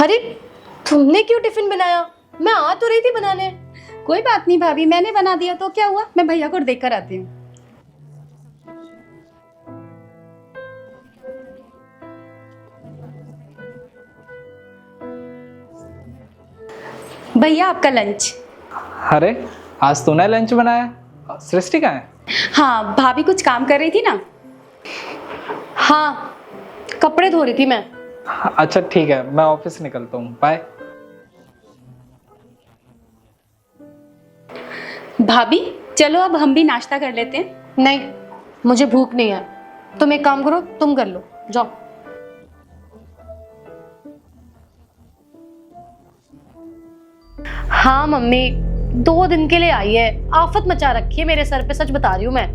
अरे तुमने क्यों टिफिन बनाया? मैं आ तो रही थी बनाने। कोई बात नहीं भाभी, मैंने बना दिया तो क्या हुआ, मैं भैया को देख कर आती हूँ। भैया आपका लंच। अरे आज तूने लंच बनाया? सृष्टि कहाँ है? हाँ, भाभी कुछ काम कर रही थी ना। हाँ, कपड़े धो रही थी मैं। अच्छा ठीक है, मैं ऑफिस निकलता हूँ, बाय। भाभी चलो अब हम भी नाश्ता कर लेते हैं। नहीं, मुझे भूख नहीं है। तुम एक काम करो, तुम कर लो, जाओ। हाँ मम्मी, 2 दिन के लिए आई है। आफत मचा रखी है मेरे सर पे, सच बता रही हूँ मैं।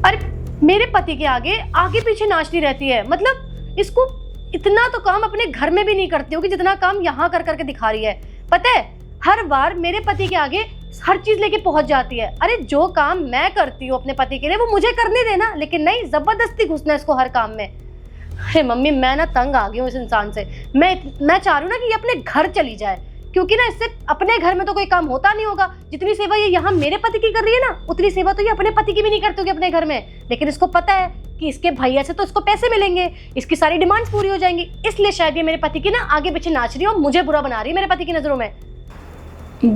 अरे मेरे पति के आगे आगे पीछे नाचती रहती है। मतलब इसको इतना तो काम अपने घर में भी नहीं करती होगी जितना काम यहाँ कर करके दिखा रही है। पता है, हर बार मेरे पति के आगे हर चीज लेके पहुंच जाती है। अरे जो काम मैं करती हूँ अपने पति के लिए वो मुझे करने देना, लेकिन नहीं, जबरदस्ती घुसना इसको हर काम में। अरे मम्मी, मैं ना तंग आ गई हूँ इस इंसान से। मैं चाह रही हूँ ना कि ये अपने घर चली जाए, क्योंकि ना इससे अपने घर में तो कोई काम होता नहीं होगा। जितनी सेवा ये यहाँ मेरे पति की कर रही है ना, उतनी सेवा तो ये अपने पति की भी नहीं करती होगी अपने घर में। लेकिन इसको पता है कि इसके भैया से तो इसको पैसे मिलेंगे, इसकी सारी डिमांड्स पूरी हो जाएंगी, इसलिए शायद ये मेरे पति की ना आगे पीछे नाच रही है और मुझे बुरा बना रही है मेरे पति की नजरों में।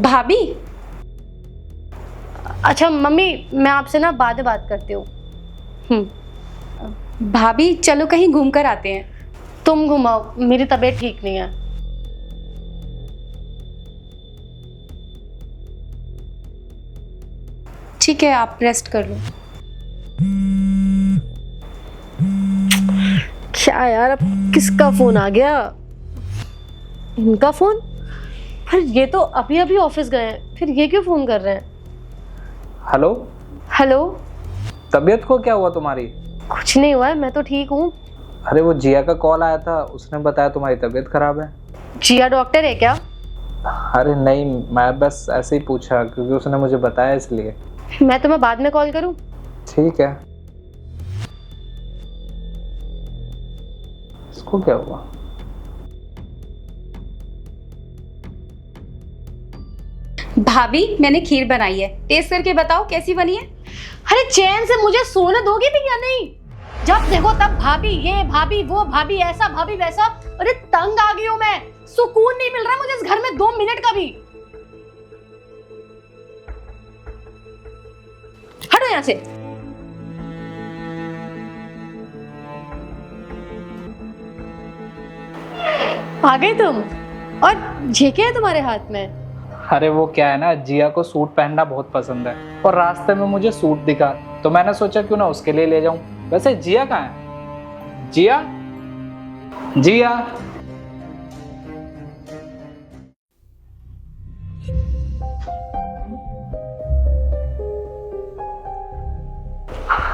भाभी अच्छा मम्मी, मैं आपसे ना बाद में बात करती हूँ। भाभी चलो कहीं घूम कर आते हैं। तुम घुमाओ, मेरी तबीयत ठीक नहीं है। ठीक है, आप रेस्ट कर लो। क्या यार, अब किसका फोन आ गया? इनका फोन? पर ये तो अभी अभी ऑफिस गए हैं, फिर ये क्यों फोन कर रहे हैं? हेलो। हेलो। तबीयत को क्या हुआ तुम्हारी? कुछ नहीं हुआ है, मैं तो ठीक हूँ। अरे वो जिया का कॉल आया था, उसने बताया तुम्हारी तबीयत खराब है। जिया डॉक्टर है क्या? अरे नहीं, मैं बस ऐसे ही पूछा क्योंकि उसने मुझे बताया इसलिए। मैं तुम्हें बाद में कॉल करूँ? ठीक है। इसको क्या हुआ? भाभी मैंने खीर बनाई है, टेस्ट करके बताओ कैसी बनी है। अरे चैन से मुझे सोने दोगी भी या नहीं? जब देखो तब भाभी ये भाभी वो भाभी ऐसा भाभी वैसा। अरे तंग आ गई हूँ मैं, सुकून नहीं मिल रहा मुझे इस घर में 2 मिनट का भी। हटो यहाँ से। आ गई तुम? और ये क्या है तुम्हारे हाथ में? अरे वो क्या है ना, जिया को सूट पहनना बहुत पसंद है और रास्ते में मुझे सूट दिखा तो मैंने सोचा क्यों ना उसके लिए ले जाऊं। वैसे जिया कहाँ है? जिया, जिया।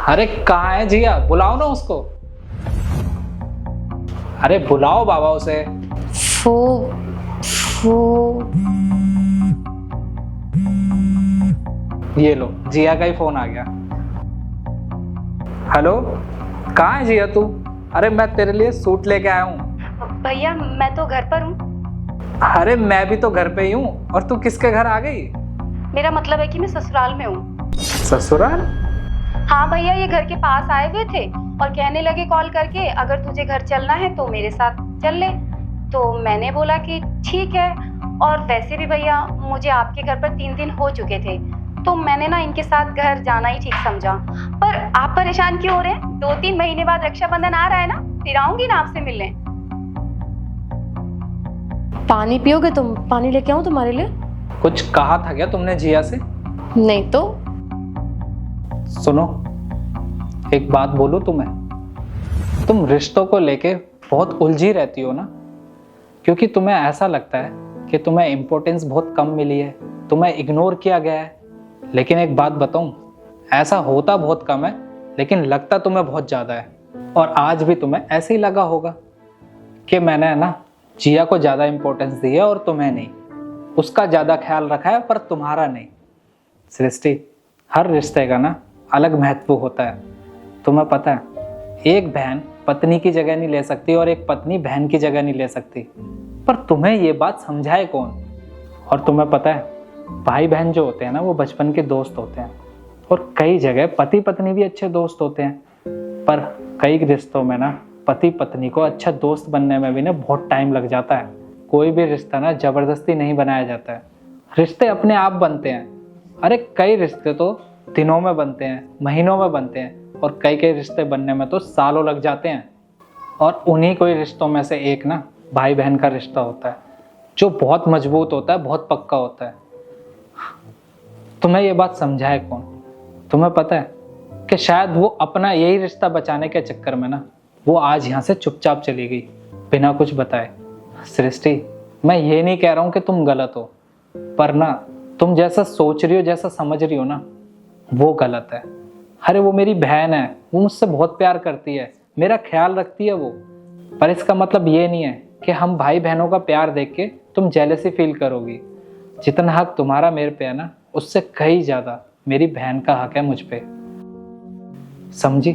अरे कहाँ है जिया? बुलाओ ना उसको। अरे बुलाओ बाबा उसे। वो ये लो, जिया का ही फोन आ गया। हेलो, कहाँ है जिया तू? अरे मैं तेरे लिए सूट लेके आया हूँ। भैया मैं तो घर पर हूँ। अरे मैं भी तो घर पे ही हूँ, और तू किसके घर आ गई? मेरा मतलब है कि मैं ससुराल में हूँ। ससुराल? हाँ भैया, ये घर के पास आए हुए थे और कहने लगे कॉल करके अगर तुझे घर चलना है तो मेरे साथ चल ले। तो मैंने बोला कि ठीक है। और वैसे भी भैया मुझे आपके घर पर 3 दिन हो चुके थे, तो मैंने ना इनके साथ घर जाना ही ठीक समझा। पर आप परेशान क्यों हो रहे हैं? 2-3 महीने बाद रक्षाबंधन आ रहा है ना, फिर आऊंगी ना आपसे मिलने। पानी पियोगे तुम? पानी लेके आऊं तुम्हारे लिए? कुछ कहा था क्या तुमने जिया से? नहीं तो। सुनो, एक बात बोलूं तुम्हें, तुम रिश्तों को लेके बहुत उलझी रहती हो ना, क्योंकि तुम्हें ऐसा लगता है कि तुम्हें इम्पोर्टेंस बहुत कम मिली है, तुम्हें इग्नोर किया गया है। लेकिन एक बात बताऊं, ऐसा होता बहुत कम है लेकिन लगता तुम्हें बहुत ज़्यादा है। और आज भी तुम्हें ऐसे ही लगा होगा कि मैंने ना जिया को ज़्यादा इम्पोर्टेंस दी है और तुम्हें नहीं, उसका ज़्यादा ख्याल रखा है पर तुम्हारा नहीं। सृष्टि, हर रिश्ते का ना अलग महत्व होता है। तुम्हें पता है, एक बहन पत्नी की जगह नहीं ले सकती और एक पत्नी बहन की जगह नहीं ले सकती। पर तुम्हें ये बात समझाए कौन? और तुम्हें पता है, भाई बहन जो होते हैं ना, वो बचपन के दोस्त होते हैं, और कई जगह पति पत्नी भी अच्छे दोस्त होते हैं। पर कई रिश्तों में ना पति पत्नी को अच्छा दोस्त बनने में भी ना बहुत टाइम लग जाता है। कोई भी रिश्ता ना जबरदस्ती नहीं बनाया जाता है, रिश्ते अपने आप बनते हैं। अरे कई रिश्ते तो दिनों में बनते हैं, महीनों में बनते हैं, और कई कई रिश्ते बनने में तो सालों लग जाते हैं। और उन्हीं कोई रिश्तों में से एक ना भाई बहन का रिश्ता होता है, जो बहुत मजबूत होता है, बहुत पक्का होता है। तुम्हें ये बात समझाए कौन? तुम्हें पता है कि शायद वो अपना यही रिश्ता बचाने के चक्कर में ना वो आज यहाँ से चुपचाप चली गई, बिना कुछ बताए। सृष्टि, मैं ये नहीं कह रहा हूँ कि तुम गलत हो, पर ना तुम जैसा सोच रही हो, जैसा समझ रही हो ना, वो गलत है। अरे वो मेरी बहन है, वो मुझसे बहुत प्यार करती है, मेरा ख्याल रखती है वो। पर इसका मतलब ये नहीं है कि हम भाई बहनों का प्यार देख के तुम जेलसी फील करोगी। जितना हक तुम्हारा मेरे पे है ना, उससे कहीं ज़्यादा मेरी बहन का हक है मुझ पे। समझी?